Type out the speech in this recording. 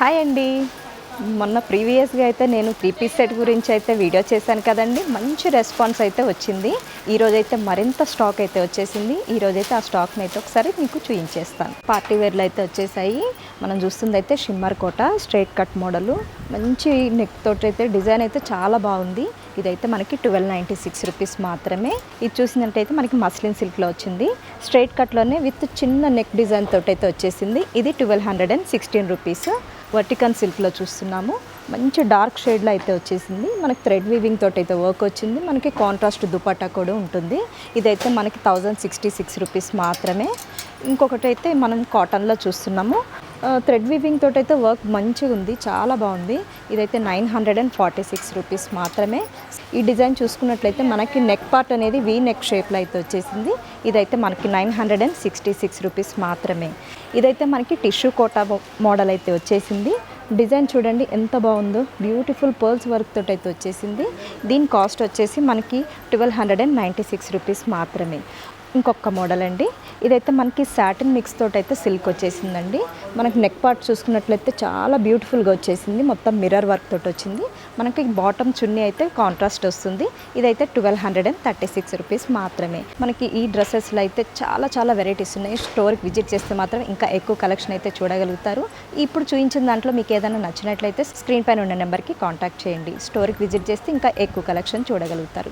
Hi అండి. మొన్న ప్రీవియస్గా అయితే నేను 3 పీస్ సెట్ గురించి అయితే వీడియో చేశాను కదండి. మంచి రెస్పాన్స్ అయితే వచ్చింది. ఈరోజైతే మరింత స్టాక్ అయితే వచ్చేసింది. ఈరోజైతే ఆ స్టాక్ని అయితే ఒకసారి మీకు చూపించేస్తాను. పార్టీ వేర్లు అయితే వచ్చేసాయి. మనం చూస్తుంది అయితే షిమ్మర్ కోట స్ట్రైట్ కట్ మోడలు, మంచి నెక్ తోటి అయితే డిజైన్ అయితే చాలా బాగుంది. ఇదైతే మనకి 1296 రూపీస్ మాత్రమే. ఇది చూసినట్టయితే మనకి మస్లిన్ సిల్క్లో వచ్చింది. స్ట్రైట్ కట్లోనే విత్ చిన్న నెక్ డిజైన్ తోటి అయితే వచ్చేసింది. ఇది 1216 రూపీస్. వర్టికన్ సిల్క్లో చూస్తున్నాము. మంచి డార్క్ షేడ్లో అయితే వచ్చేసింది. మనకి థ్రెడ్ వీవింగ్ తోటి అయితే వర్క్ వచ్చింది. మనకి కాంట్రాస్ట్ దుపట్టా కూడా ఉంటుంది. ఇదైతే మనకి 1066 రూపీస్ మాత్రమే. ఇంకొకటి అయితే మనం కాటన్లో చూస్తున్నాము. థ్రెడ్ వీవింగ్ తోటి అయితే వర్క్ మంచిగా ఉంది, చాలా బాగుంది. ఇదైతే 946 రూపీస్ మాత్రమే. ఈ డిజైన్ చూసుకున్నట్లయితే మనకి నెక్ పార్ట్ అనేది వీ నెక్ షేప్లో అయితే వచ్చేసింది. ఇదైతే మనకి 966 రూపీస్ మాత్రమే. ఇదైతే మనకి టిష్యూ కోటా మోడల్ అయితే వచ్చేసింది. డిజైన్ చూడండి ఎంత బాగుందో, బ్యూటిఫుల్ పర్ల్స్ వర్క్ తోటి అయితే వచ్చేసింది. దీని కాస్ట్ వచ్చేసి మనకి 1296 రూపీస్ మాత్రమే. ఇంకొక మోడల్ అండి. ఇదైతే మనకి సాటిన్ మిక్స్ తోటి అయితే సిల్క్ వచ్చేసిందండి. మనకి నెక్ పార్ట్ చూసుకున్నట్లయితే చాలా బ్యూటిఫుల్గా వచ్చేసింది. మొత్తం మిర్రర్ వర్క్ తోటి వచ్చింది. మనకి బాటమ్ చున్నీ అయితే కాంట్రాస్ట్ వస్తుంది. ఇదైతే 1236 రూపీస్ మాత్రమే. మనకి ఈ డ్రెస్సెస్లో అయితే చాలా వెరైటీస్ ఉన్నాయి. స్టోర్కి విజిట్ చేస్తే మాత్రం ఇంకా ఎక్కువ కలెక్షన్ అయితే చూడగలుగుతారు. ఇప్పుడు చూపించిన దాంట్లో మీకు ఏదైనా నచ్చినట్లయితే స్క్రీన్ పైన ఉన్న నెంబర్కి కాంటాక్ట్ చేయండి. స్టోర్కి విజిట్ చేస్తే ఇంకా ఎక్కువ కలెక్షన్ చూడగలుగుతారు.